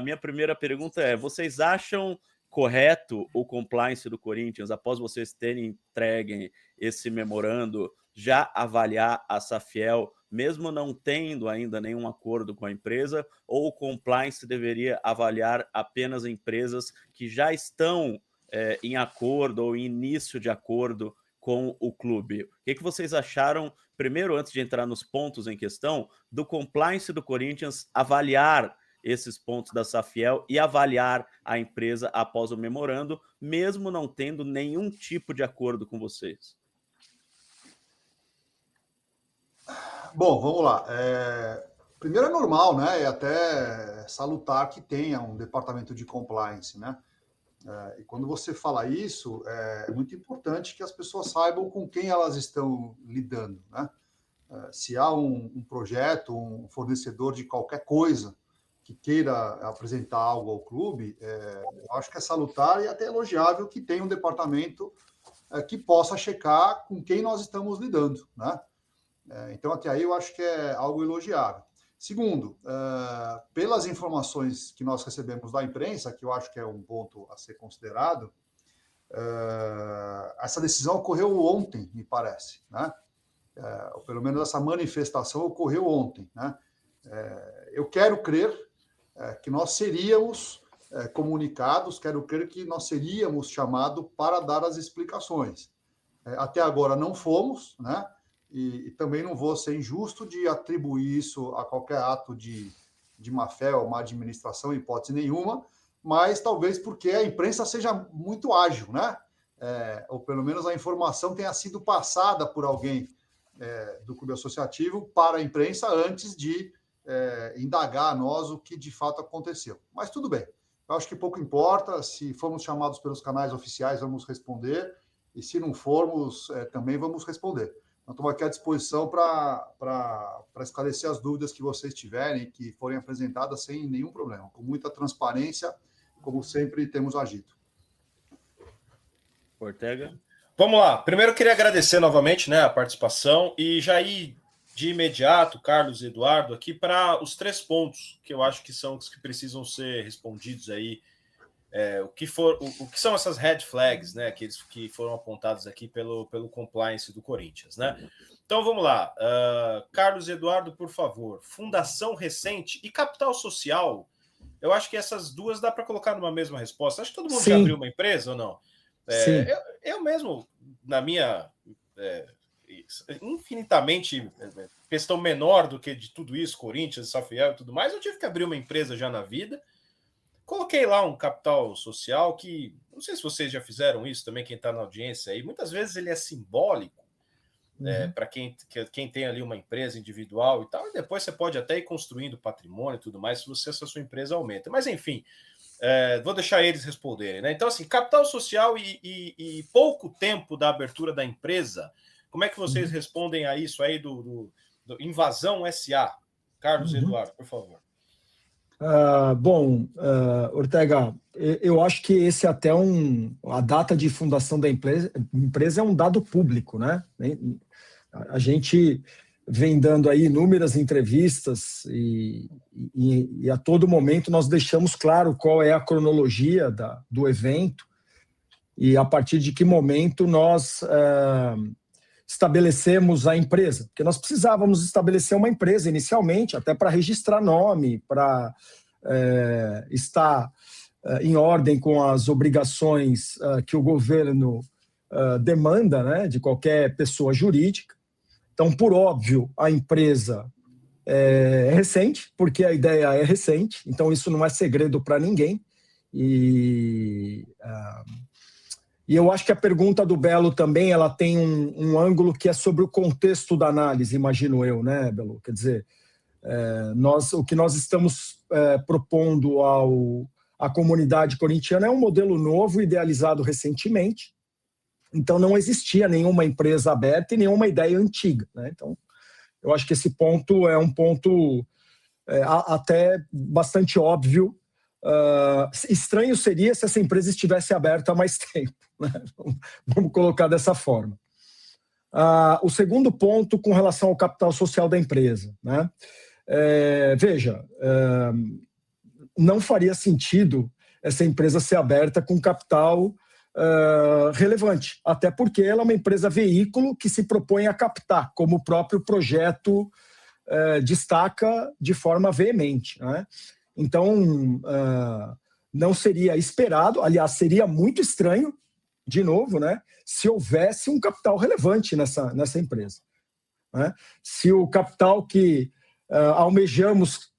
a minha primeira pergunta é: vocês acham correto o compliance do Corinthians, após vocês terem entregue esse memorando, já avaliar a Safiel, mesmo não tendo ainda nenhum acordo com a empresa, ou o compliance deveria avaliar apenas empresas que já estão em acordo ou em início de acordo com o clube? O que vocês acharam, primeiro, antes de entrar nos pontos em questão, do compliance do Corinthians avaliar esses pontos da Safiel e avaliar a empresa após o memorando, mesmo não tendo nenhum tipo de acordo com vocês? Bom, vamos lá. Primeiro é normal, né? É até salutar que tenha um departamento de compliance, né? E quando você fala isso, é muito importante que as pessoas saibam com quem elas estão lidando, né? Se há um projeto, um fornecedor de qualquer coisa que queira apresentar algo ao clube, eu acho que é salutar e até elogiável que tenha um departamento que possa checar com quem nós estamos lidando, né? Então, até aí eu acho que é algo elogiável. Segundo, pelas informações que nós recebemos da imprensa, que eu acho que é um ponto a ser considerado, essa decisão ocorreu ontem, me parece, né? Ou pelo menos essa manifestação ocorreu ontem, né? Eu quero crer que nós seríamos comunicados, quero crer que nós seríamos chamados para dar as explicações. Até agora não fomos, né? E também não vou ser injusto de atribuir isso a qualquer ato de má-fé ou má administração, hipótese nenhuma, mas talvez porque a imprensa seja muito ágil, né? Ou pelo menos a informação tenha sido passada por alguém do clube associativo para a imprensa antes de indagar a nós o que de fato aconteceu. Mas tudo bem, eu acho que pouco importa, se formos chamados pelos canais oficiais, vamos responder, e se não formos, também vamos responder. Então, estamos aqui à disposição para esclarecer as dúvidas que vocês tiverem, que forem apresentadas sem nenhum problema, com muita transparência, como sempre temos agido. Ortega? Vamos lá. Primeiro, eu queria agradecer novamente, né, a participação e já ir de imediato, Carlos e Eduardo, aqui para os 3 pontos que eu acho que são os que precisam ser respondidos aí. O que são essas red flags, né, que foram apontadas aqui pelo compliance do Corinthians, né? Então vamos lá. Carlos e Eduardo, por favor. Fundação recente e capital social. Eu acho que essas duas dá para colocar numa mesma resposta. Acho que todo mundo já abriu uma empresa ou não? Eu mesmo, na minha infinitamente questão menor do que de tudo isso, Corinthians, Safiel e tudo mais, eu tive que abrir uma empresa já na vida. Coloquei lá um capital social que, não sei se vocês já fizeram isso também, quem está na audiência aí, muitas vezes ele é simbólico para quem tem ali uma empresa individual e tal, e depois você pode até ir construindo patrimônio e tudo mais, se a sua empresa aumenta. Mas, enfim, vou deixar eles responderem, né? Então, assim, capital social e pouco tempo da abertura da empresa, como é que vocês respondem a isso aí do Invasão SA? Carlos e Eduardo, por favor. Ortega, eu acho que esse até a data de fundação da empresa é um dado público, né? A gente vem dando aí inúmeras entrevistas e a todo momento nós deixamos claro qual é a cronologia do evento e a partir de que momento nós estabelecemos a empresa, porque nós precisávamos estabelecer uma empresa inicialmente, até para registrar nome, para estar em ordem com as obrigações que o governo demanda, né, de qualquer pessoa jurídica. Então, por óbvio, a empresa é recente, porque a ideia é recente, então isso não é segredo para ninguém. E eu acho que a pergunta do Belo também ela tem um ângulo que é sobre o contexto da análise, imagino eu, né, Belo? Quer dizer, o que nós estamos propondo à comunidade corintiana é um modelo novo, idealizado recentemente, então não existia nenhuma empresa aberta e nenhuma ideia antiga, né? Então, eu acho que esse ponto é um ponto até bastante óbvio. Estranho seria se essa empresa estivesse aberta há mais tempo, né? Vamos colocar dessa forma. O segundo ponto com relação ao capital social da empresa, né? Veja, não faria sentido essa empresa ser aberta com capital relevante, até porque ela é uma empresa veículo que se propõe a captar, como o próprio projeto destaca de forma veemente, né? Então, não seria esperado, aliás, seria muito estranho, de novo, né, se houvesse um capital relevante nessa empresa, né? Se o capital que almejamos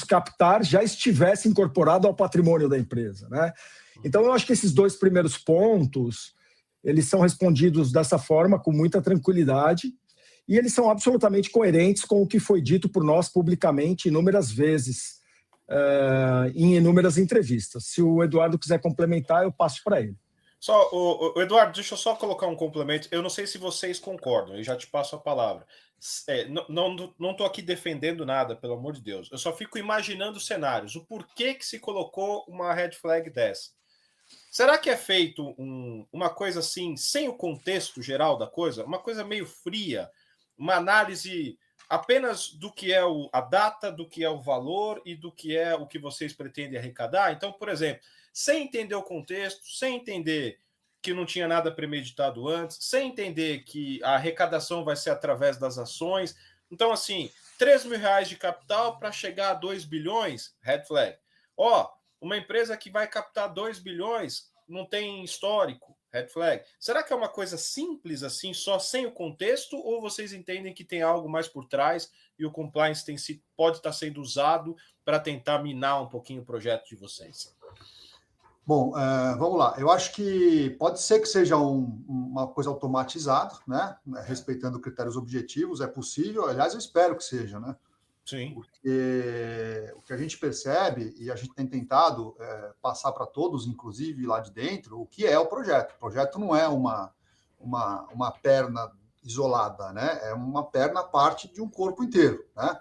captar já estivesse incorporado ao patrimônio da empresa, né? Então, eu acho que esses 2 primeiros pontos, eles são respondidos dessa forma, com muita tranquilidade, e eles são absolutamente coerentes com o que foi dito por nós publicamente inúmeras vezes, em inúmeras entrevistas. Se o Eduardo quiser complementar, eu passo para ele. Só, o Eduardo, deixa eu só colocar um complemento. Eu não sei se vocês concordam, eu já te passo a palavra. Não estou aqui defendendo nada, pelo amor de Deus. Eu só fico imaginando cenários. O porquê que se colocou uma red flag dessa? Será que é feito uma coisa assim, sem o contexto geral da coisa? Uma coisa meio fria? Uma análise apenas do que é a data, do que é o valor e do que é o que vocês pretendem arrecadar? Então, por exemplo, sem entender o contexto, sem entender que não tinha nada premeditado antes, sem entender que a arrecadação vai ser através das ações. Então, assim, R$3.000 de capital para chegar a 2 bilhões, red flag. Uma empresa que vai captar 2 bilhões não tem histórico, red flag. Será que é uma coisa simples assim, só sem o contexto, ou vocês entendem que tem algo mais por trás e o compliance pode estar sendo usado para tentar minar um pouquinho o projeto de vocês? Bom, vamos lá. Eu acho que pode ser que seja uma coisa automatizada, né? Respeitando critérios objetivos, é possível. Aliás, eu espero que seja, né? Sim. Porque o que a gente percebe, e a gente tem tentado passar para todos, inclusive lá de dentro, o que é o projeto. O projeto não é uma perna isolada, né? É uma perna parte de um corpo inteiro, né?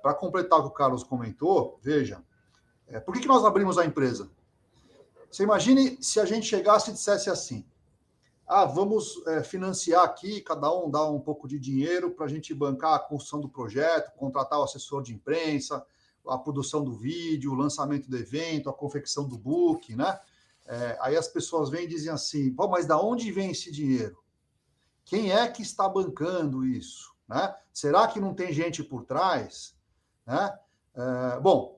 Para completar o que o Carlos comentou, veja, por que nós abrimos a empresa? Você imagine se a gente chegasse e dissesse assim: vamos financiar aqui, cada um dá um pouco de dinheiro para a gente bancar a construção do projeto, contratar o assessor de imprensa, a produção do vídeo, o lançamento do evento, a confecção do book, né? Aí as pessoas vêm e dizem assim: pô, mas da onde vem esse dinheiro? Quem é que está bancando isso? Né? Será que não tem gente por trás? Né? Bom,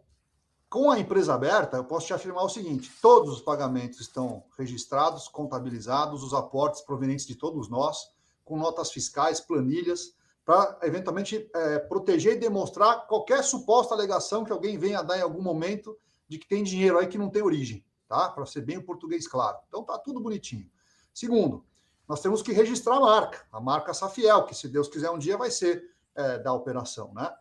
com a empresa aberta, eu posso te afirmar o seguinte: todos os pagamentos estão registrados, contabilizados, os aportes provenientes de todos nós, com notas fiscais, planilhas, para eventualmente proteger e demonstrar qualquer suposta alegação que alguém venha a dar em algum momento de que tem dinheiro aí que não tem origem, tá? Para ser bem o português claro. Então tá tudo bonitinho. Segundo, nós temos que registrar a marca Safiel, que se Deus quiser um dia vai ser da operação, né?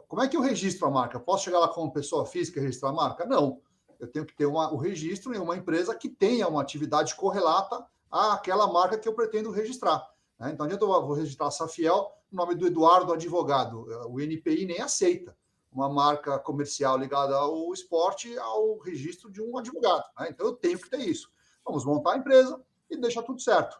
Como é que eu registro a marca? Posso chegar lá como pessoa física e registrar a marca? Não. Eu tenho que ter o registro em uma empresa que tenha uma atividade correlata àquela marca que eu pretendo registrar. Né? Então, eu vou registrar a Safiel no nome do Eduardo advogado. O NPI nem aceita uma marca comercial ligada ao esporte ao registro de um advogado. Né? Então, eu tenho que ter isso. Vamos montar a empresa e deixar tudo certo.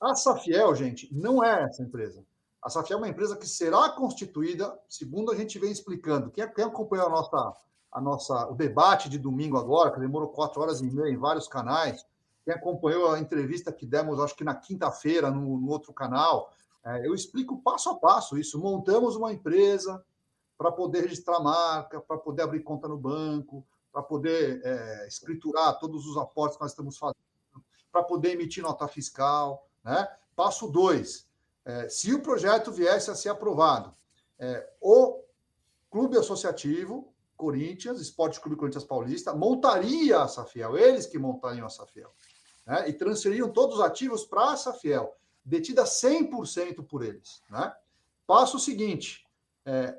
A Safiel, gente, não é essa empresa. A Safiel é uma empresa que será constituída, segundo a gente vem explicando. Quem acompanhou o debate de domingo agora, que demorou 4 horas e meia em vários canais, quem acompanhou a entrevista que demos, acho que na quinta-feira, no outro canal, eu explico passo a passo isso. Montamos uma empresa para poder registrar a marca, para poder abrir conta no banco, para poder escriturar todos os aportes que nós estamos fazendo, para poder emitir nota fiscal. Né? Passo 2. Se o projeto viesse a ser aprovado, o Clube Associativo Corinthians, Esporte Clube Corinthians Paulista, montaria a Safiel, eles que montariam a Safiel, né? E transferiam todos os ativos para a Safiel, detida 100% por eles. Né? Passo seguinte,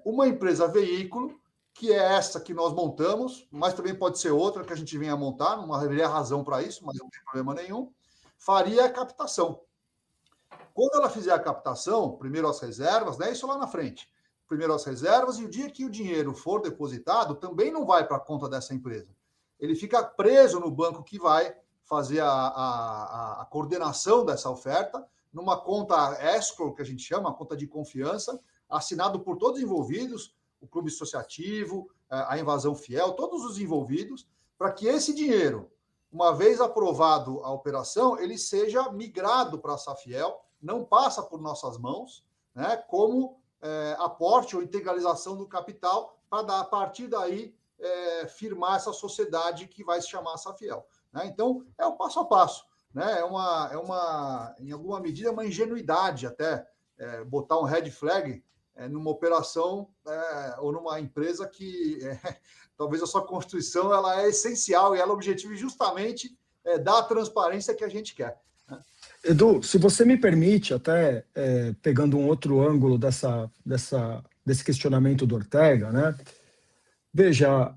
uma empresa veículo, que é essa que nós montamos, mas também pode ser outra que a gente venha a montar, não haveria razão para isso, mas não tem problema nenhum, faria a captação. Quando ela fizer a captação, primeiro as reservas, né? Isso lá na frente. Primeiro as reservas, e o dia que o dinheiro for depositado, também não vai para a conta dessa empresa. Ele fica preso no banco que vai fazer a coordenação dessa oferta, numa conta escrow, que a gente chama, a conta de confiança, assinado por todos os envolvidos, o clube associativo, a Invasão Fiel, todos os envolvidos, para que esse dinheiro, uma vez aprovado a operação, ele seja migrado para a Safiel, não passa por nossas mãos, né, como aporte ou integralização do capital, para a partir daí firmar essa sociedade que vai se chamar Safiel. Né? Então, é o passo a passo. Né? Em alguma medida, uma ingenuidade até botar um red flag numa operação ou numa empresa que talvez a sua constituição ela é essencial e ela objetiva justamente dar a transparência que a gente quer. Né? Edu, se você me permite, até pegando um outro ângulo desse questionamento do Ortega, né? Veja,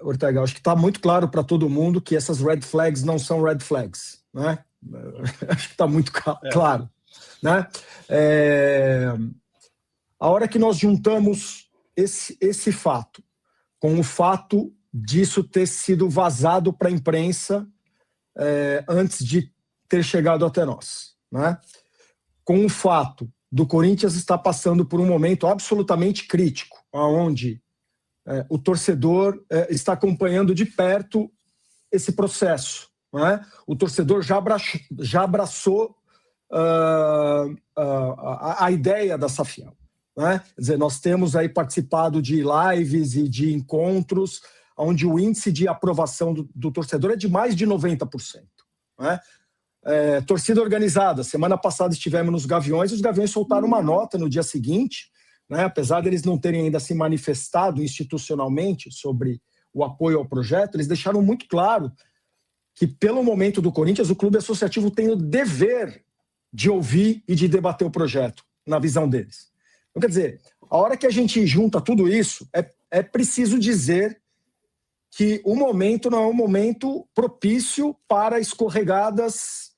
Ortega, acho que está muito claro para todo mundo que essas red flags não são red flags, né? Acho que está muito claro, né? A hora que nós juntamos esse fato com o fato disso ter sido vazado para a imprensa antes de ter chegado até nós, né? Com o fato do Corinthians estar passando por um momento absolutamente crítico, onde o torcedor está acompanhando de perto esse processo, né? O torcedor já abraçou a ideia da Safiel. Né? Quer dizer, nós temos aí participado de lives e de encontros onde o índice de aprovação do torcedor é de mais de 90%. Né? Torcida organizada. Semana passada estivemos nos Gaviões, os Gaviões soltaram uma nota no dia seguinte, né? Apesar deles não terem ainda se manifestado institucionalmente sobre o apoio ao projeto, eles deixaram muito claro que, pelo momento do Corinthians, o clube associativo tem o dever de ouvir e de debater o projeto, na visão deles. Então, quer dizer, a hora que a gente junta tudo isso, é preciso dizer que o momento não é um momento propício para escorregadas,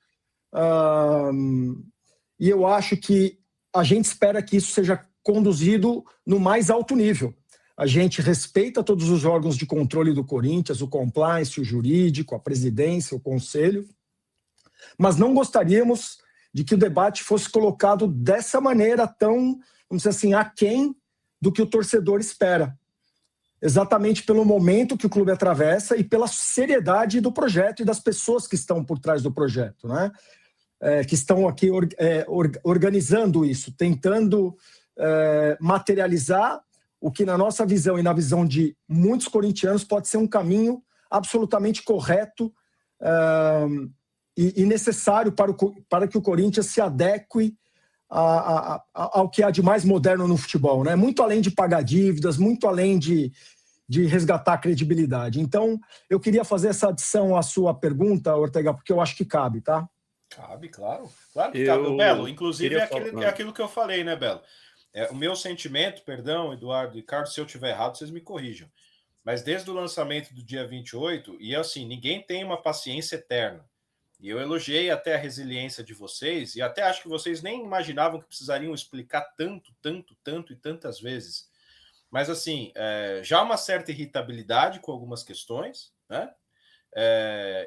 e eu acho que a gente espera que isso seja conduzido no mais alto nível. A gente respeita todos os órgãos de controle do Corinthians, o compliance, o jurídico, a presidência, o conselho, mas não gostaríamos de que o debate fosse colocado dessa maneira tão, vamos dizer assim, aquém do que o torcedor espera. Exatamente pelo momento que o clube atravessa e pela seriedade do projeto e das pessoas que estão por trás do projeto, né? Que estão aqui organizando isso, tentando materializar o que, na nossa visão e na visão de muitos corintianos, pode ser um caminho absolutamente correto e necessário para que o Corinthians se adeque ao que há de mais moderno no futebol, né? Muito além de pagar dívidas, muito além de resgatar a credibilidade. Então, eu queria fazer essa adição à sua pergunta, Ortega, porque eu acho que cabe, tá? Cabe, claro. Claro que cabe. Belo, inclusive é aquilo que eu falei, né, Belo? O meu sentimento, perdão, Eduardo e Carlos, se eu estiver errado, vocês me corrijam. Mas desde o lançamento do dia 28, e assim, ninguém tem uma paciência eterna. E eu elogiei até a resiliência de vocês, e até acho que vocês nem imaginavam que precisariam explicar tanto e tantas vezes. Mas assim, já uma certa irritabilidade com algumas questões, né?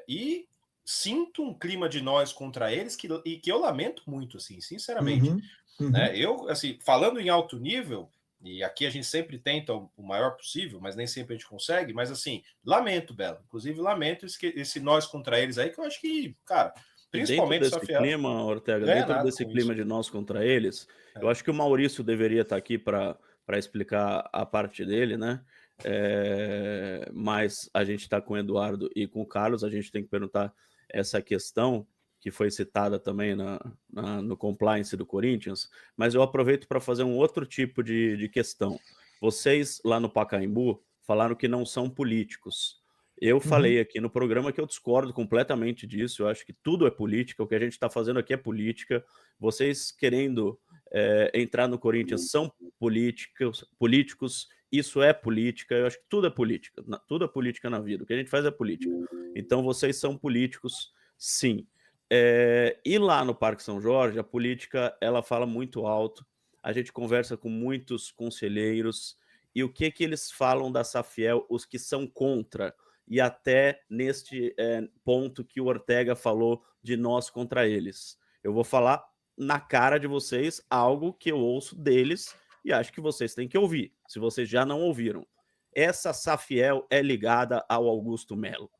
E sinto um clima de nós contra eles que eu lamento muito, assim, sinceramente. Né? Eu, assim, falando em alto nível, e aqui a gente sempre tenta o maior possível, mas nem sempre a gente consegue, mas assim, lamento, Belo. Inclusive, lamento esse nós contra eles aí, que eu acho que, cara, principalmente dentro desse clima, Ortega, dentro desse clima de nós contra eles, eu acho que o Maurício deveria estar aqui para explicar a parte dele, né? Mas a gente está com o Eduardo e com o Carlos, a gente tem que perguntar essa questão que foi citada também no compliance do Corinthians, mas eu aproveito para fazer um outro tipo de questão. Vocês, lá no Pacaembu, falaram que não são políticos. Eu falei aqui no programa que eu discordo completamente disso, eu acho que tudo é política, o que a gente está fazendo aqui é política. Vocês querendo entrar no Corinthians são políticos, isso é política, eu acho que tudo é política na vida, o que a gente faz é política. Então vocês são políticos, sim. E lá no Parque São Jorge, a política ela fala muito alto, a gente conversa com muitos conselheiros, e o que eles falam da Safiel, os que são contra, e até neste ponto que o Ortega falou de nós contra eles. Eu vou falar na cara de vocês algo que eu ouço deles e acho que vocês têm que ouvir, se vocês já não ouviram. Essa Safiel é ligada ao Augusto Melo.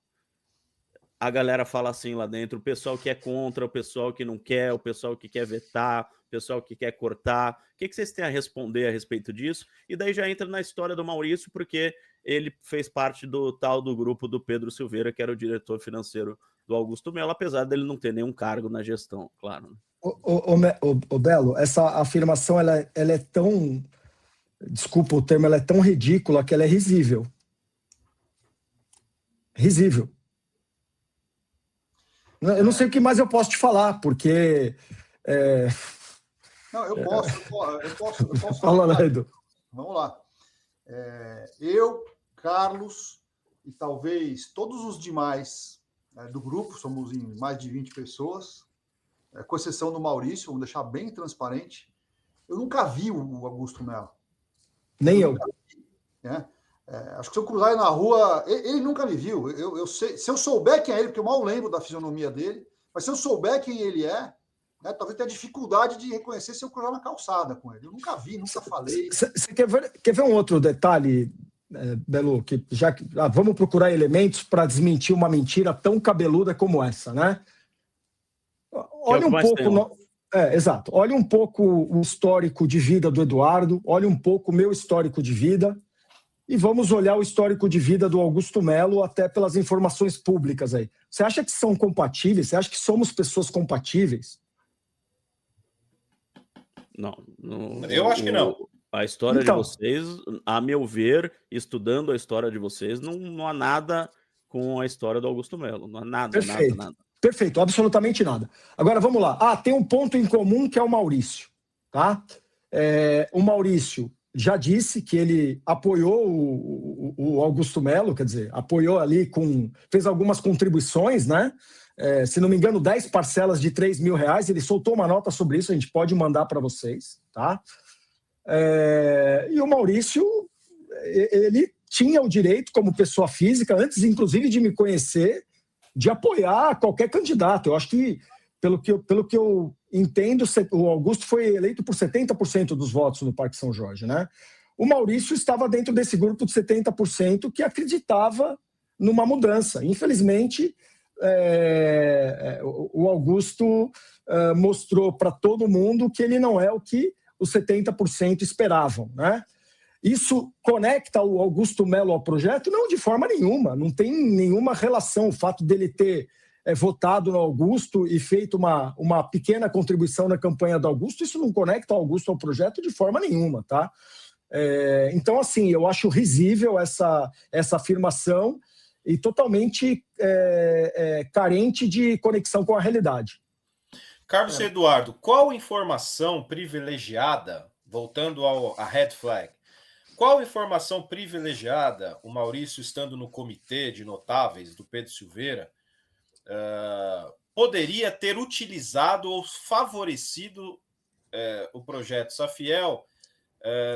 A galera fala assim lá dentro, o pessoal que é contra, o pessoal que não quer, o pessoal que quer vetar, o pessoal que quer cortar. O que vocês têm a responder a respeito disso? E daí já entra na história do Maurício, porque ele fez parte do tal do grupo do Pedro Silveira, que era o diretor financeiro do Augusto Melo, apesar dele não ter nenhum cargo na gestão, claro. Ô Belo, essa afirmação ela é tão, desculpa o termo, ela é tão ridícula que ela é risível. Risível. Eu não sei o que mais eu posso te falar, porque... Não, eu posso Fala, Ledo. Vamos lá. Eu, Carlos e talvez todos os demais do grupo, somos em mais de 20 pessoas, com exceção do Maurício, vamos deixar bem transparente, eu nunca vi o Augusto Melo. Nem eu. Né? Acho que se eu cruzar ele na rua, ele nunca me viu. Eu sei, se eu souber quem é ele, porque eu mal lembro da fisionomia dele, mas se eu souber quem ele é, né, talvez tenha dificuldade de reconhecer se eu cruzar na calçada com ele. Eu nunca vi, nunca falei. Você quer ver um outro detalhe, Belo? Que vamos procurar elementos para desmentir uma mentira tão cabeluda como essa, né? Olha um pouco... exato. Olha um pouco o histórico de vida do Eduardo, olha um pouco o meu histórico de vida, e vamos olhar o histórico de vida do Augusto Melo até pelas informações públicas aí. Você acha que são compatíveis? Você acha que somos pessoas compatíveis? Não. Eu acho que não. A história de vocês, a meu ver, estudando a história de vocês, não há nada com a história do Augusto Melo. Não há nada, Perfeito. nada. Perfeito, absolutamente nada. Agora, vamos lá. Tem um ponto em comum que é o Maurício. Tá? O Maurício já disse que ele apoiou o Augusto Melo, quer dizer, apoiou ali, fez algumas contribuições, né? Se não me engano, 10 parcelas de R$3 mil. Ele soltou uma nota sobre isso, a gente pode mandar para vocês. Tá? E o Maurício, ele tinha o direito, como pessoa física, antes inclusive de me conhecer, de apoiar qualquer candidato. Eu acho que, pelo que eu entendo, o Augusto foi eleito por 70% dos votos no Parque São Jorge, né? O Maurício estava dentro desse grupo de 70% que acreditava numa mudança. Infelizmente, o Augusto mostrou para todo mundo que ele não é o que os 70% esperavam, né? Isso conecta o Augusto Melo ao projeto? Não, de forma nenhuma. Não tem nenhuma relação. O fato dele ter votado no Augusto e feito uma pequena contribuição na campanha do Augusto, isso não conecta o Augusto ao projeto de forma nenhuma, tá? Então, assim, eu acho risível essa afirmação e totalmente carente de conexão com a realidade. Carlos Eduardo, qual informação privilegiada, voltando à red flag, qual informação privilegiada o Maurício, estando no comitê de notáveis do Pedro Silveira, poderia ter utilizado ou favorecido o projeto Safiel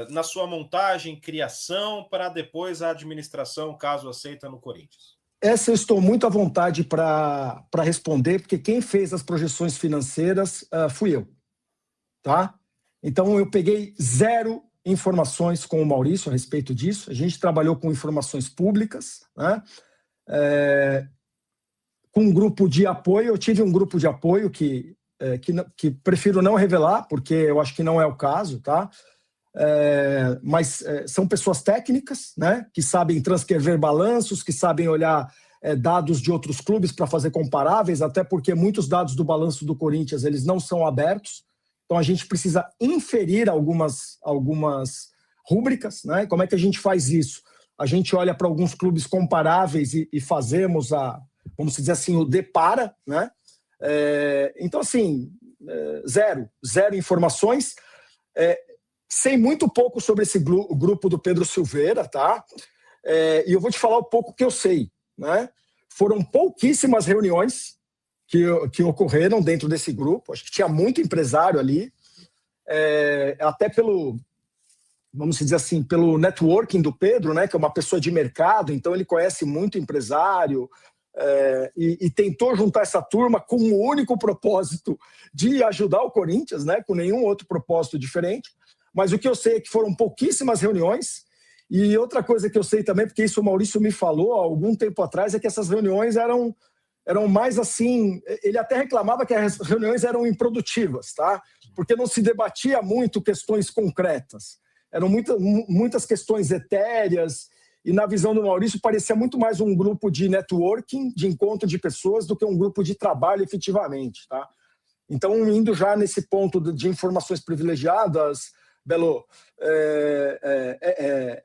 na sua montagem, criação, para depois a administração, caso aceita, no Corinthians? Essa eu estou muito à vontade para responder, porque quem fez as projeções financeiras fui eu. Tá? Então, eu peguei 0 informações com o Maurício a respeito disso. A gente trabalhou com informações públicas, né? Com um grupo de apoio. Eu tive um grupo de apoio que prefiro não revelar, porque eu acho que não é o caso, tá? Mas são pessoas técnicas, né? Que sabem transcrever balanços, que sabem olhar dados de outros clubes para fazer comparáveis, até porque muitos dados do balanço do Corinthians eles não são abertos. Então, a gente precisa inferir algumas rúbricas, né? Como é que a gente faz isso? A gente olha para alguns clubes comparáveis e fazemos vamos dizer assim, o depara, né? Então, assim, zero informações. Sei muito pouco sobre esse grupo do Pedro Silveira, tá? E eu vou te falar um pouco que eu sei, né? Foram pouquíssimas reuniões que ocorreram dentro desse grupo. Acho que tinha muito empresário ali, até vamos dizer assim, pelo networking do Pedro, né, que é uma pessoa de mercado, então ele conhece muito empresário, e tentou juntar essa turma com o único propósito de ajudar o Corinthians, né, com nenhum outro propósito diferente. mas o que eu sei é que foram pouquíssimas reuniões. E outra coisa que eu sei também, porque isso o Maurício me falou há algum tempo atrás, é que essas reuniões eram mais assim... Ele até reclamava que as reuniões eram improdutivas, tá? Porque não se debatia muito questões concretas. Eram muitas questões etéreas, e na visão do Maurício parecia muito mais um grupo de networking, de encontro de pessoas, do que um grupo de trabalho efetivamente, tá? Então, indo já nesse ponto de informações privilegiadas, Belo,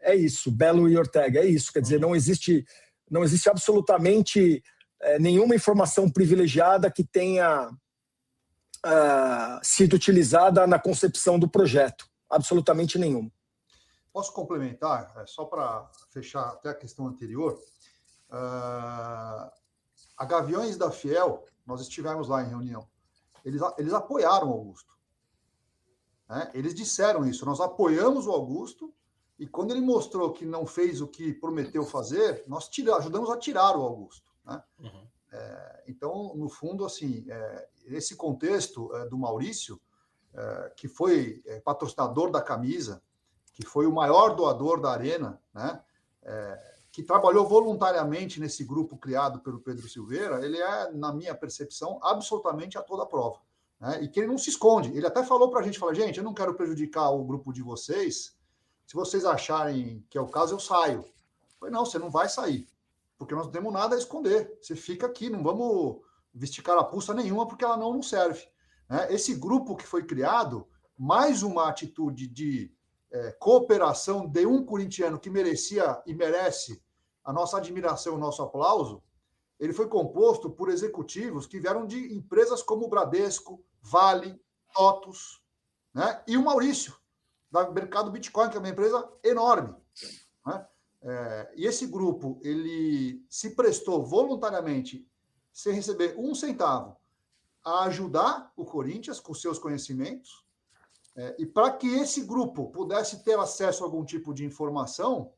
é isso, Belo e Ortega, é isso, quer dizer, não existe absolutamente nenhuma informação privilegiada que tenha sido utilizada na concepção do projeto, absolutamente nenhuma. Posso complementar, só para fechar até a questão anterior? A Gaviões da Fiel, nós estivemos lá em reunião, eles apoiaram o Augusto. Né? Eles disseram isso, nós apoiamos o Augusto, e quando ele mostrou que não fez o que prometeu fazer, nós ajudamos a tirar o Augusto. Né? Uhum. Então, no fundo, assim, esse contexto do Maurício, que foi patrocinador da camisa, que foi o maior doador da Arena, né? Que trabalhou voluntariamente nesse grupo criado pelo Pedro Silveira, ele é, na minha percepção, absolutamente a toda prova. Né? E que ele não se esconde. Ele até falou para a gente, gente, eu não quero prejudicar o grupo de vocês, se vocês acharem que é o caso, eu saio. Eu falei, não, você não vai sair, porque nós não temos nada a esconder. Você fica aqui, não vamos vestir carapuça nenhuma, porque ela não serve. Né? Esse grupo que foi criado, mais uma atitude de cooperação de um corintiano que merecia e merece a nossa admiração, o nosso aplauso, ele foi composto por executivos que vieram de empresas como Bradesco, Vale, TOTUS, né? E o Maurício, do mercado Bitcoin, que é uma empresa enorme. Né? E esse grupo, ele se prestou voluntariamente, sem receber um centavo, a ajudar o Corinthians com seus conhecimentos. E para que esse grupo pudesse ter acesso a algum tipo de informação,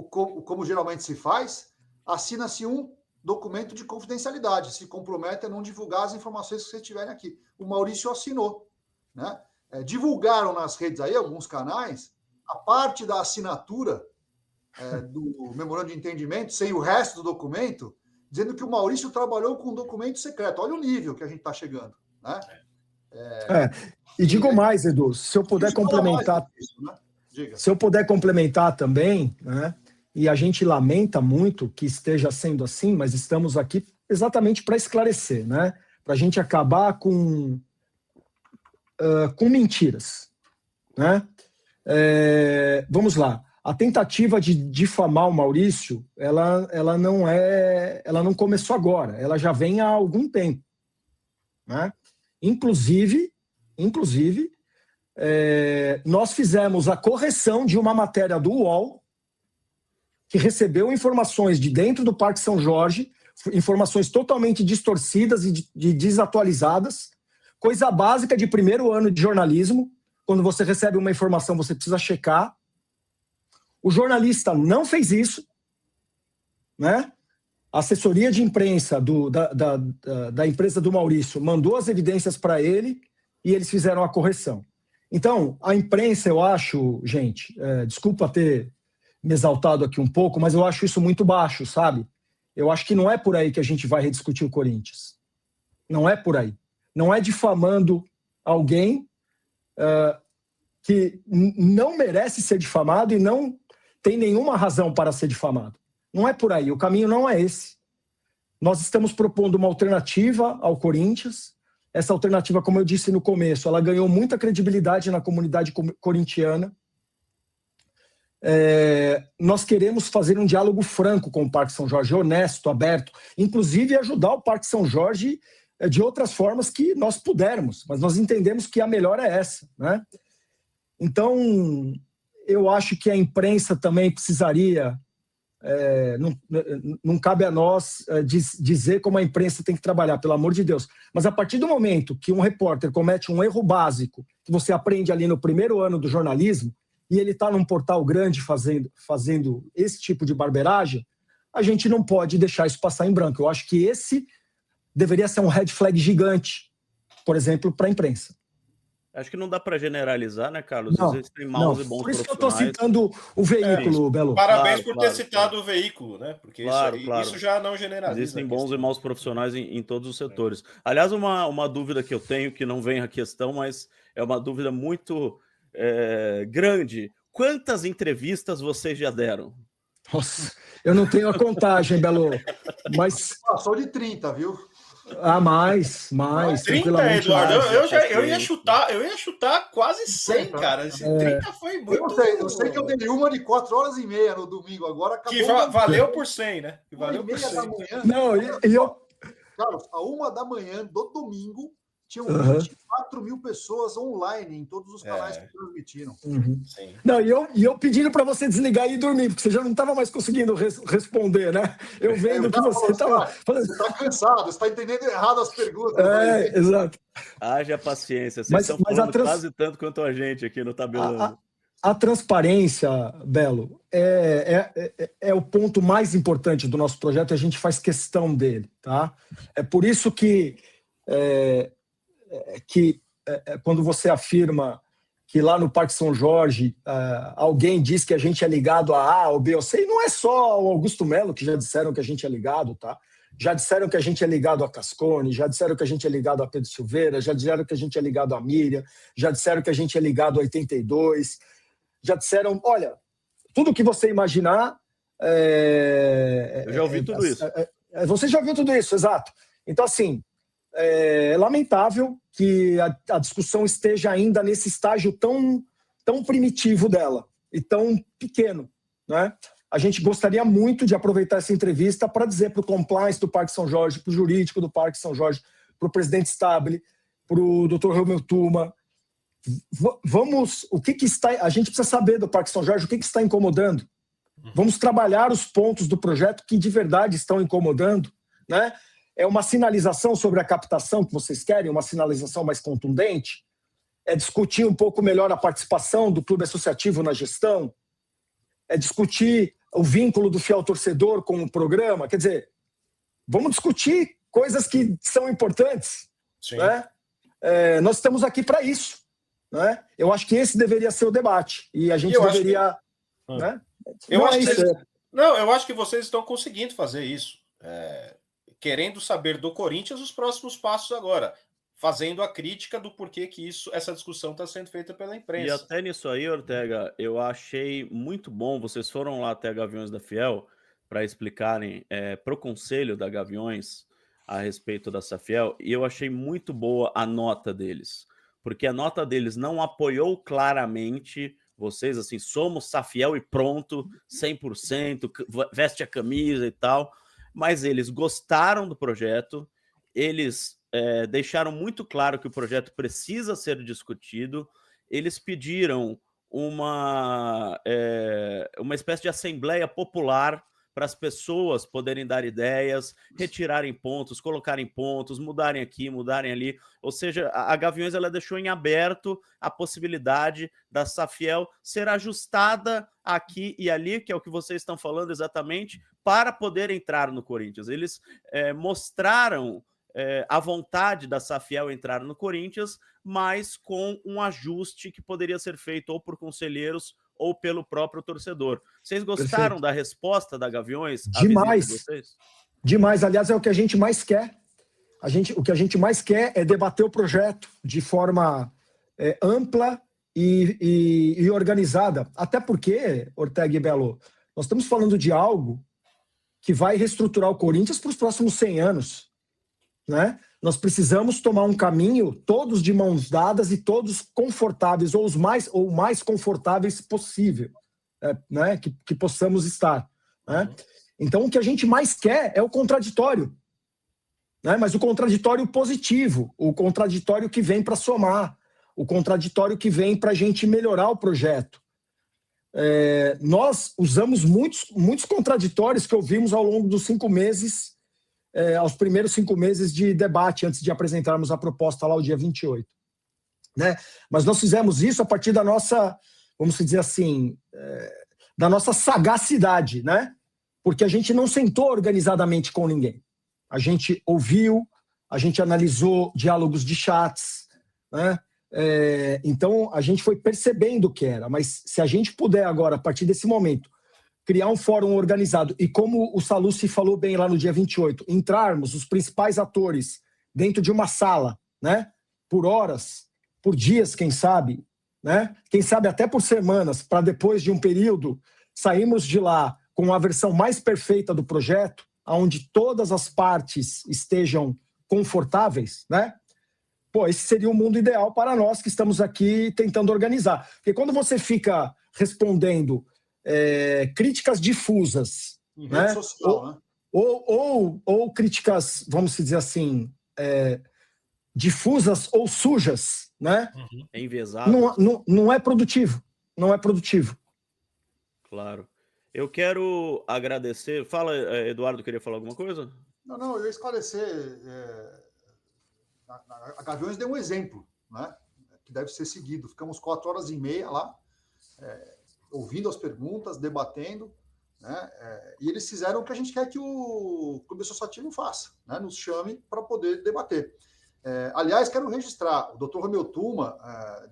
como geralmente se faz, assina-se um documento de confidencialidade, se compromete a não divulgar as informações que vocês tiverem aqui. O Maurício assinou. Né? Divulgaram nas redes aí, alguns canais, a parte da assinatura do memorando de entendimento, sem o resto do documento, dizendo que o Maurício trabalhou com um documento secreto. Olha o nível que a gente está chegando. Né? E digo mais, Edu, se eu puder complementar, se eu puder complementar também, né? E a gente lamenta muito que esteja sendo assim, mas estamos aqui exatamente para esclarecer, né? Para a gente acabar com mentiras, né? Vamos lá. A tentativa de difamar o Maurício, ela não começou agora, ela já vem há algum tempo, né? Inclusive, nós fizemos a correção de uma matéria do UOL que recebeu informações de dentro do Parque São Jorge, informações totalmente distorcidas e desatualizadas, coisa básica de primeiro ano de jornalismo. Quando você recebe uma informação, você precisa checar. O jornalista não fez isso, né? A assessoria de imprensa da empresa do Maurício mandou as evidências para ele e eles fizeram a correção. Então, a imprensa, eu acho, gente, desculpa ter me exaltado aqui um pouco, mas eu acho isso muito baixo, sabe? Eu acho que não é por aí que a gente vai rediscutir o Corinthians. Não é por aí. Não é difamando alguém que não merece ser difamado e não tem nenhuma razão para ser difamado. Não é por aí, o caminho não é esse. Nós estamos propondo uma alternativa ao Corinthians. Essa alternativa, como eu disse no começo, ela ganhou muita credibilidade na comunidade corintiana. Nós queremos fazer um diálogo franco com o Parque São Jorge, honesto, aberto, inclusive ajudar o Parque São Jorge de outras formas que nós pudermos, mas nós entendemos que a melhor é essa, né? Então, eu acho que a imprensa também precisaria, não cabe a nós dizer como a imprensa tem que trabalhar, pelo amor de Deus, mas a partir do momento que um repórter comete um erro básico, que você aprende ali no primeiro ano do jornalismo, e ele está num portal grande fazendo esse tipo de barbeiragem, a gente não pode deixar isso passar em branco. Eu acho que esse deveria ser um red flag gigante, por exemplo, para a imprensa. Acho que não dá para generalizar, né, Carlos? Não, Existem maus e bons por isso que eu profissionais. estou citando o veículo, Belo. Parabéns Claro, por ter citado o veículo, né? Porque claro. isso já não generaliza. Existem bons e maus profissionais em todos os setores. Aliás, uma dúvida que eu tenho, que não vem à questão, mas é uma dúvida muito grande. Quantas entrevistas vocês já deram? Nossa, eu não tenho a contagem, Belo, mas... Passou de 30, viu? Mais, 30, tranquilamente. Eduardo, Mais. eu ia chutar quase 100, cara. Esse 30 foi muito... Eu sei que eu dei uma de 4h30 no domingo, agora acabou. Que valeu por 100, né? Que valeu por 100. Da manhã. Não, e eu... Carlos, a 1h do domingo, tinham 24 mil pessoas online em todos os canais que transmitiram. Sim. Não, e eu pedindo para você desligar e dormir, porque você já não estava mais conseguindo responder, né? Eu vendo que você estava... Você está cansado, você está entendendo errado as perguntas. Exato. Haja paciência, vocês estão falando quase tanto quanto a gente aqui no Tabelando. A transparência, Belo, é o ponto mais importante do nosso projeto e a gente faz questão dele, tá? É por isso que quando você afirma que lá no Parque São Jorge alguém diz que a gente é ligado a A ou B ou C, e não é só o Augusto Melo que já disseram que a gente é ligado, tá? Já disseram que a gente é ligado a Cascone, já disseram que a gente é ligado a Pedro Silveira, já disseram que a gente é ligado a Miriam, já disseram que a gente é ligado a 82, já disseram, olha, tudo que você imaginar... Eu já ouvi tudo isso. Você já ouviu tudo isso, exato. Então, assim, é lamentável que a discussão esteja ainda nesse estágio tão primitivo dela e tão pequeno, né? A gente gostaria muito de aproveitar essa entrevista para dizer para o compliance do Parque São Jorge, para o jurídico do Parque São Jorge, para o presidente Stabile, para o Dr. Romeu Tuma, o que está... A gente precisa saber do Parque São Jorge o que está incomodando. Vamos trabalhar os pontos do projeto que de verdade estão incomodando, né? É uma sinalização sobre a captação que vocês querem, uma sinalização mais contundente? É discutir um pouco melhor a participação do clube associativo na gestão? É discutir o vínculo do fiel torcedor com o programa? Quer dizer, vamos discutir coisas que são importantes, né? Nós estamos aqui para isso, né? Eu acho que esse deveria ser o debate e a gente deveria... Né? Eu acho que vocês estão conseguindo fazer isso. Querendo saber do Corinthians os próximos passos agora, fazendo a crítica do porquê que essa discussão está sendo feita pela imprensa. E até nisso aí, Ortega, eu achei muito bom, vocês foram lá até a Gaviões da Fiel para explicarem para o conselho da Gaviões a respeito da Safiel, e eu achei muito boa a nota deles, porque a nota deles não apoiou claramente vocês, assim, somos Safiel e pronto, 100%, veste a camisa e tal, mas eles gostaram do projeto, eles deixaram muito claro que o projeto precisa ser discutido, eles pediram uma espécie de assembleia popular para as pessoas poderem dar ideias, retirarem pontos, colocarem pontos, mudarem aqui, mudarem ali. Ou seja, a Gaviões ela deixou em aberto a possibilidade da Safiel ser ajustada aqui e ali, que é o que vocês estão falando exatamente, para poder entrar no Corinthians. Eles mostraram a vontade da Safiel entrar no Corinthians, mas com um ajuste que poderia ser feito ou por conselheiros ou pelo próprio torcedor. Vocês gostaram Perfeito. Da resposta da Gaviões? Demais. De vocês? Demais. Aliás, é o que a gente mais quer. O que a gente mais quer é debater o projeto de forma ampla e organizada. Até porque, Ortega e Belo, nós estamos falando de algo que vai reestruturar o Corinthians para os próximos 100 anos. Né? Nós precisamos tomar um caminho, todos de mãos dadas e todos confortáveis, ou o mais confortáveis possível, né? que possamos estar. Né? Então, o que a gente mais quer é o contraditório, né? Mas o contraditório positivo, o contraditório que vem para somar, o contraditório que vem para a gente melhorar o projeto. Nós usamos muitos contraditórios que ouvimos ao longo dos 5 meses, aos primeiros 5 meses de debate, antes de apresentarmos a proposta lá o dia 28. Né? Mas nós fizemos isso a partir da nossa, vamos dizer assim, da nossa sagacidade, né? Porque a gente não sentou organizadamente com ninguém. A gente ouviu, a gente analisou diálogos de chats, né? Então, a gente foi percebendo o que era. Mas se a gente puder agora, a partir desse momento, criar um fórum organizado e, como o Sallusti falou bem lá no dia 28, entrarmos os principais atores dentro de uma sala, né, por horas, por dias, quem sabe, né, quem sabe até por semanas, para depois de um período sairmos de lá com a versão mais perfeita do projeto, onde todas as partes estejam confortáveis, né? Pô, esse seria o mundo ideal para nós que estamos aqui tentando organizar. Porque quando você fica respondendo críticas difusas, Em né? rede social, né? Ou críticas, vamos dizer assim, difusas ou sujas, né? Enviesado. Não é produtivo. Não é produtivo. Claro. Eu quero agradecer. Fala, Eduardo, queria falar alguma coisa? Não, eu ia esclarecer. A Gaviões deu um exemplo, né, que deve ser seguido. Ficamos 4h30 lá, ouvindo as perguntas, debatendo, né, e eles fizeram o que a gente quer que o Clube Associativo faça, né, nos chame para poder debater. Aliás, quero registrar, o Dr. Romeu Tuma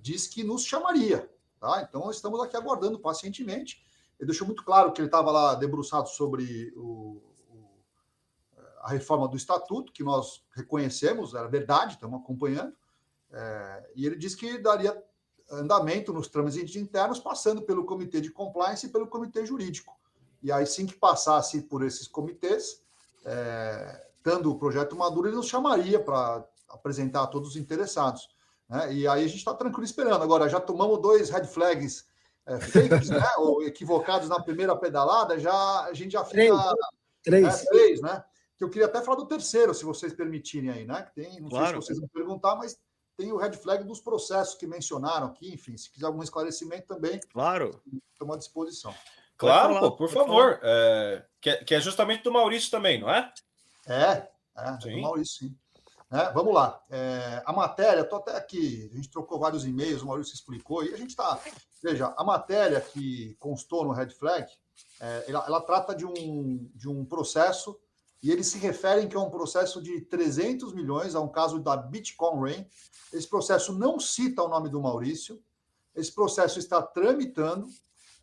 disse que nos chamaria, tá? Então, estamos aqui aguardando pacientemente. Ele deixou muito claro que ele estava lá debruçado sobre a reforma do Estatuto, que nós reconhecemos, era verdade, estamos acompanhando, e ele disse que daria andamento nos trâmites internos, passando pelo Comitê de Compliance e pelo Comitê Jurídico. E aí, sim que passasse por esses comitês, estando o projeto maduro, ele nos chamaria para apresentar a todos os interessados, né? E aí a gente está tranquilo esperando. Agora, já tomamos 2 red flags fakes, né, ou equivocados na primeira pedalada, a gente já fica... Três, né? Que eu queria até falar do terceiro, se vocês permitirem aí, né? Que tem, não sei se vocês vão perguntar, mas tem o red flag dos processos que mencionaram aqui, enfim, se quiser algum esclarecimento também, claro, estou à disposição. Claro, falar, por favor. Que é justamente do Maurício também, não é? Do Maurício, sim. Vamos lá. A matéria, estou até aqui, a gente trocou vários e-mails, o Maurício explicou, e a gente está... Veja, a matéria que constou no red flag, ela trata de um processo, e eles se referem que é um processo de 300 milhões, é um caso da Bitcoin Rain. Esse processo não cita o nome do Maurício, esse processo está tramitando,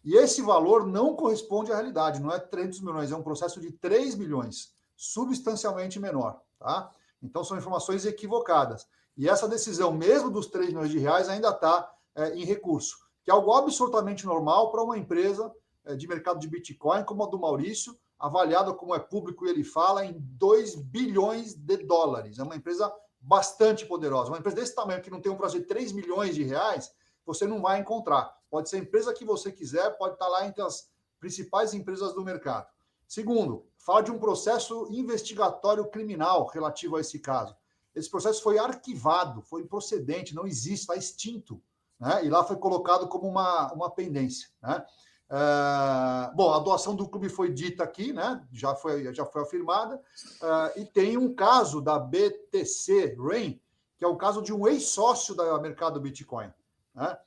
e esse valor não corresponde à realidade, não é 300 milhões, é um processo de 3 milhões, substancialmente menor, tá? Então, são informações equivocadas. E essa decisão, mesmo dos 3 milhões de reais, ainda está em recurso, que é algo absolutamente normal para uma empresa de mercado de Bitcoin, como a do Maurício, avaliada, como é público e ele fala, em 2 bilhões de dólares. É uma empresa bastante poderosa. Uma empresa desse tamanho, que não tem um prazo de 3 milhões de reais, você não vai encontrar. Pode ser a empresa que você quiser, pode estar lá entre as principais empresas do mercado. Segundo, fala de um processo investigatório criminal relativo a esse caso. Esse processo foi arquivado, foi improcedente, não existe, está extinto, né? E lá foi colocado como uma pendência, né? Bom, a doação do clube foi dita aqui, né? Já foi afirmada, e tem um caso da BTC Rain, que é o caso de um ex-sócio da Mercado Bitcoin, né?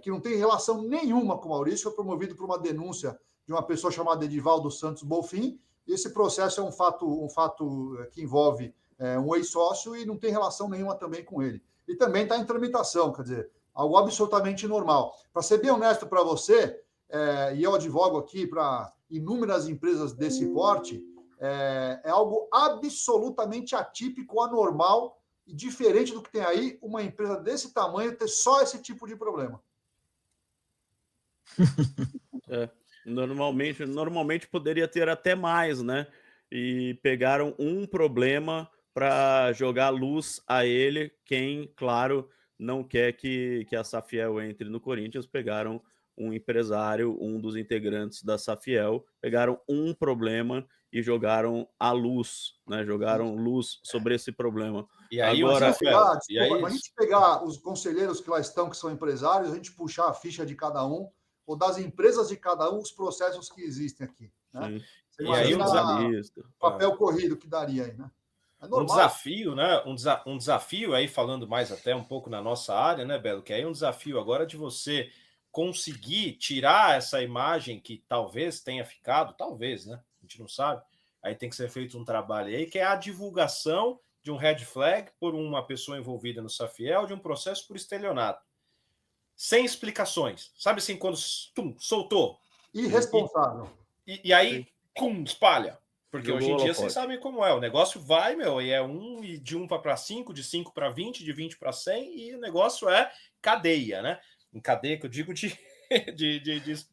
Que não tem relação nenhuma com o Maurício, foi promovido por uma denúncia de uma pessoa chamada Edivaldo Santos Bolfin. Esse processo é um fato que envolve um ex-sócio e não tem relação nenhuma também com ele. E também está em tramitação, quer dizer, algo absolutamente normal. Para ser bem honesto para você, e eu advogo aqui para inúmeras empresas desse porte, é algo absolutamente atípico, anormal e diferente do que tem aí uma empresa desse tamanho ter só esse tipo de problema. Normalmente poderia ter até mais, né? E pegaram um problema para jogar luz a ele. Quem, claro, não quer que a Safiel entre no Corinthians, pegaram um empresário, um dos integrantes da Safiel, pegaram um problema e jogaram a luz, né? Jogaram luz sobre esse problema. E aí, agora, a gente pegar os conselheiros que lá estão, que são empresários, a gente puxar a ficha de cada um, ou das empresas de cada um, os processos que existem aqui, né? Você imagina o papel corrido que daria aí, né? É normal. Um desafio, né? Um desafio aí, falando mais até um pouco na nossa área, né, Belo? Que aí um desafio agora de você conseguir tirar essa imagem que talvez tenha ficado, talvez, né? A gente não sabe. Aí tem que ser feito um trabalho aí, que é a divulgação de um red flag por uma pessoa envolvida no Safiel, de um processo por estelionato. Sem explicações. Sabe assim, quando soltou? Irresponsável. E aí, espalha. Porque Jogou hoje em dia holofote. vocês sabem como é. O negócio vai, e é e de 1 para 5, de 5 para 20, de 20 para 100, e o negócio é cadeia, né? Em cadeia que eu digo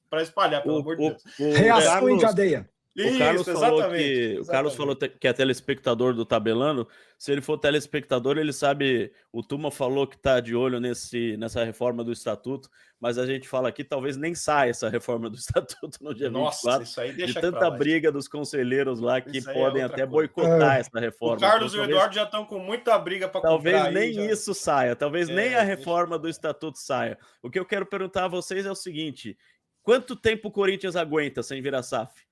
para espalhar, pelo amor de Deus. Reação em cadeia. O Carlos Isso, falou exatamente. o Carlos falou que é telespectador do Tabelando. Se ele for telespectador, ele sabe. O Tuma falou que está de olho nessa reforma do estatuto, mas a gente fala aqui, talvez nem saia essa reforma do estatuto no dia 24. Isso aí deixa de tanta briga dos conselheiros lá que podem até boicotar essa reforma. O Carlos e o Eduardo já estão com muita briga para comprar. Talvez nem isso saia, talvez nem a reforma do estatuto saia. O que eu quero perguntar a vocês é o seguinte: quanto tempo o Corinthians aguenta sem virar SAF?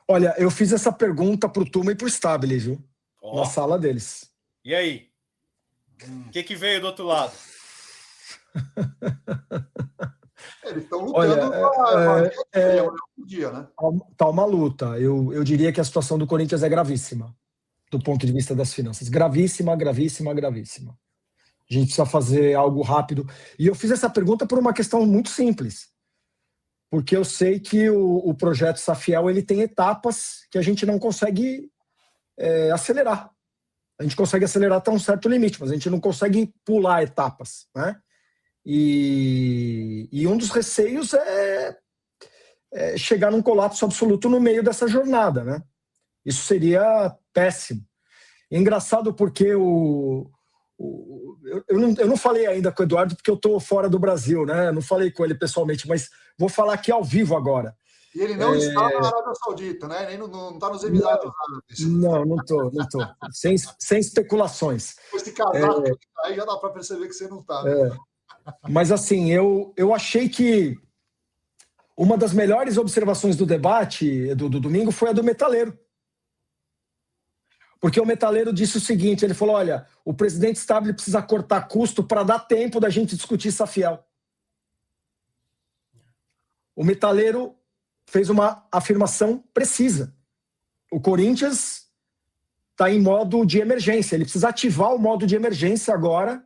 Olha, eu fiz essa pergunta pro Tuma e pro Stabile, viu? Na sala deles. E aí? O que veio do outro lado? Eles estão lutando um dia, né? Tá uma luta. Eu diria que a situação do Corinthians é gravíssima, do ponto de vista das finanças. Gravíssima, gravíssima, gravíssima. A gente precisa fazer algo rápido. E eu fiz essa pergunta por uma questão muito simples. Porque eu sei que o projeto Safiel ele tem etapas que a gente não consegue acelerar. A gente consegue acelerar até um certo limite, mas a gente não consegue pular etapas, né? E um dos receios é chegar num colapso absoluto no meio dessa jornada, né? Isso seria péssimo. É engraçado porque eu não falei ainda com o Eduardo porque eu estou fora do Brasil, né? Eu não falei com ele pessoalmente, mas vou falar aqui ao vivo agora. E ele não está na Arábia Saudita, né? Nem não está nos Emirados Árabes. Não estou. Sem especulações. Esse casaco aí já dá para perceber que você não está. Mas assim, eu achei que uma das melhores observações do debate do domingo foi a do Metaleiro. Porque o Metaleiro disse o seguinte, ele falou, olha, o presidente Stabile precisa cortar custo para dar tempo da gente discutir Safiel. O Metaleiro fez uma afirmação precisa. O Corinthians está em modo de emergência, ele precisa ativar o modo de emergência agora,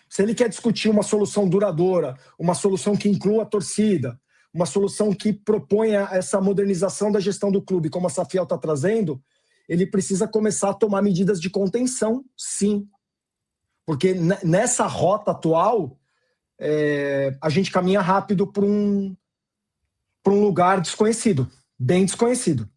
se ele quer discutir uma solução duradoura, uma solução que inclua a torcida, uma solução que proponha essa modernização da gestão do clube, como a Safiel está trazendo, ele precisa começar a tomar medidas de contenção, sim. Porque nessa rota atual, a gente caminha rápido para um lugar desconhecido, bem desconhecido.